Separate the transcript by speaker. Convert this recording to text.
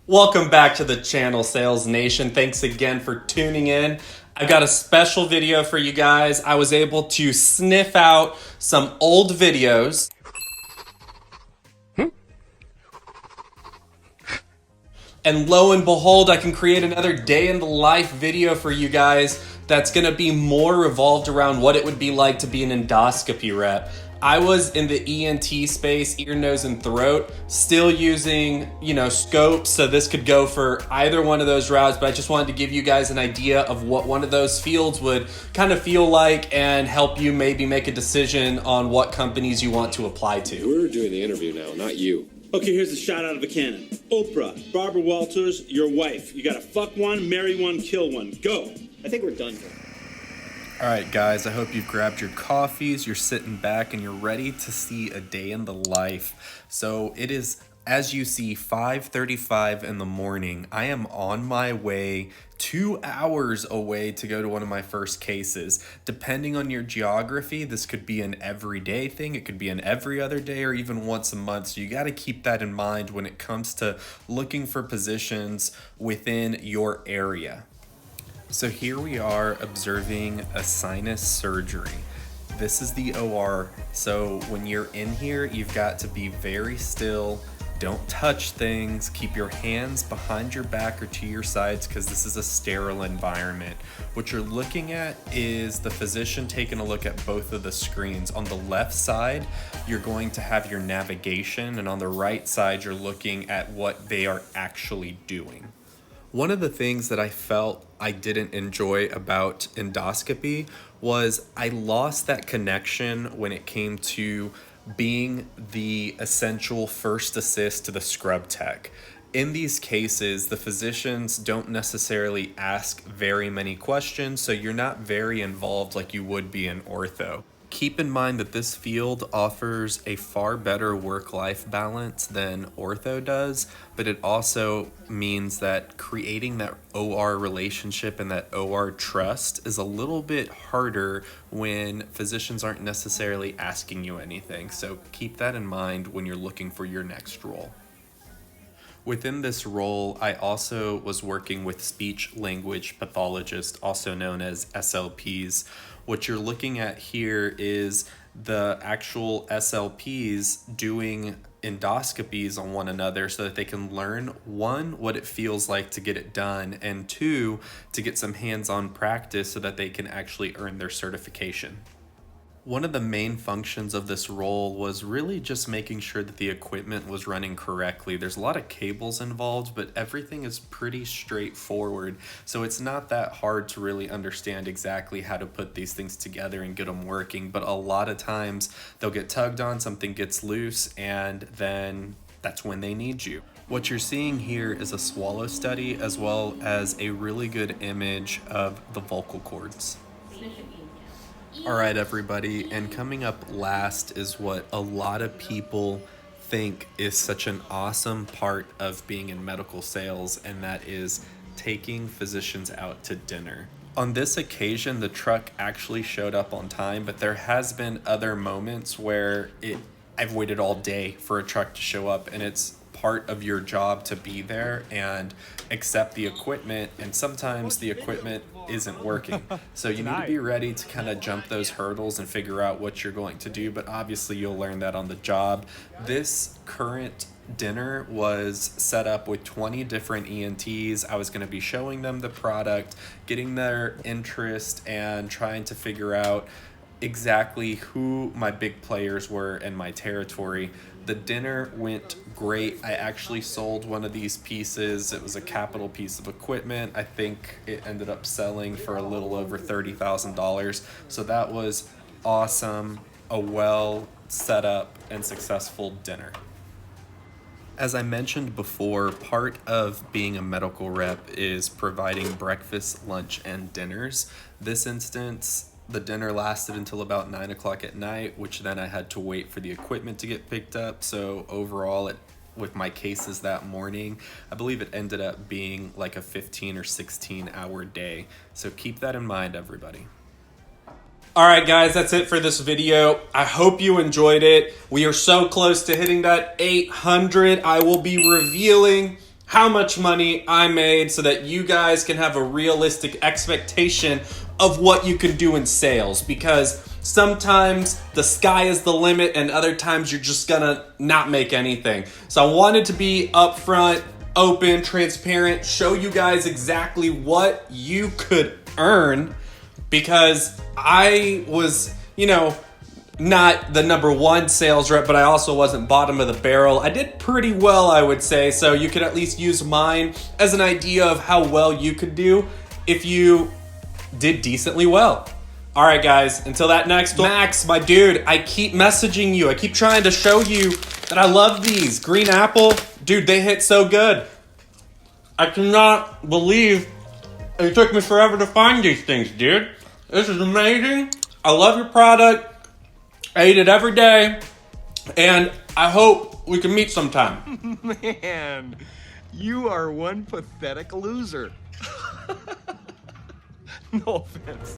Speaker 1: Welcome back to the channel, Sales Nation. Thanks again for tuning in. I've got a special video for you guys. I was able to sniff out some old videos. And lo and behold, I can create another day in the life video for you guys that's gonna be more revolved around what it would be like to be an endoscopy rep. I was in the ENT space, ear, nose, and throat, still using, scopes, so this could go for either one of those routes, but I just wanted to give you guys an idea of what one of those fields would kind of feel like and help you maybe make a decision on what companies you want to apply to.
Speaker 2: We're doing the interview now, not you.
Speaker 3: Okay, here's a shot out of a cannon. Oprah, Barbara Walters, your wife. You gotta fuck one, marry one, kill one. Go.
Speaker 4: I think we're done here.
Speaker 1: All right, guys, I hope you've grabbed your coffees, you're sitting back, and you're ready to see a day in the life. So it is, as you see, 5:35 in the morning. I am on my way 2 hours away to go to one of my first cases. Depending on your geography, this could be an everyday thing. It could be an every other day or even once a month. So you got to keep that in mind when it comes to looking for positions within your area. So here we are observing a sinus surgery. This is the OR. So when you're in here, you've got to be very still. Don't touch things. Keep your hands behind your back or to your sides because this is a sterile environment. What you're looking at is the physician taking a look at both of the screens. On the left side, you're going to have your navigation, and on the right side, you're looking at what they are actually doing. One of the things that I felt I didn't enjoy about endoscopy was I lost that connection when it came to being the essential first assist to the scrub tech. In these cases, the physicians don't necessarily ask very many questions, so you're not very involved like you would be in ortho. Keep in mind that this field offers a far better work-life balance than ortho does, but it also means that creating that OR relationship and that OR trust is a little bit harder when physicians aren't necessarily asking you anything. So keep that in mind when you're looking for your next role. Within this role, I also was working with speech language pathologists, also known as SLPs. What you're looking at here is the actual SLPs doing endoscopies on one another so that they can learn, one, what it feels like to get it done, and two, to get some hands-on practice so that they can actually earn their certification. One of the main functions of this role was really just making sure that the equipment was running correctly. There's a lot of cables involved, but everything is pretty straightforward. So it's not that hard to really understand exactly how to put these things together and get them working. But a lot of times they'll get tugged on, something gets loose, and then that's when they need you. What you're seeing here is a swallow study as well as a really good image of the vocal cords. All right, everybody, and coming up last is what a lot of people think is such an awesome part of being in medical sales, and that is taking physicians out to dinner. On this occasion, the truck actually showed up on time, but there has been other moments where I've waited all day for a truck to show up, and it's part of your job to be there and accept the equipment, and sometimes the equipment isn't working. So you need to be ready to kind of jump those hurdles and figure out what you're going to do, but obviously you'll learn that on the job. This current dinner was set up with 20 different ENTs. I was going to be showing them the product, getting their interest, and trying to figure out exactly who my big players were in my territory. The dinner went great. I actually sold one of these pieces. It was a capital piece of equipment. I think it ended up selling for a little over $30,000. So that was awesome. A well set up and successful dinner. As I mentioned before, part of being a medical rep is providing breakfast, lunch, and dinners. This instance, the dinner lasted until about 9 o'clock at night, which then I had to wait for the equipment to get picked up. So overall, with my cases that morning, I believe it ended up being like a 15 or 16 hour day. So keep that in mind, everybody. All right, guys, that's it for this video. I hope you enjoyed it. We are so close to hitting that 800. I will be revealing how much money I made so that you guys can have a realistic expectation of what you can do in sales, because sometimes the sky is the limit and other times you're just gonna not make anything. So I wanted to be upfront, open, transparent, show you guys exactly what you could earn, because I was, not the #1 sales rep, but I also wasn't bottom of the barrel. I did pretty well, I would say, so you could at least use mine as an idea of how well you could do if you did decently well. All right, guys, until that next one. Max, my dude, I keep messaging you. I keep trying to show you that I love these. Green apple, dude, they hit so good. I cannot believe it took me forever to find these things, dude. This is amazing. I love your product. I eat it every day. And I hope we can meet sometime.
Speaker 4: Man, you are one pathetic loser. No offense.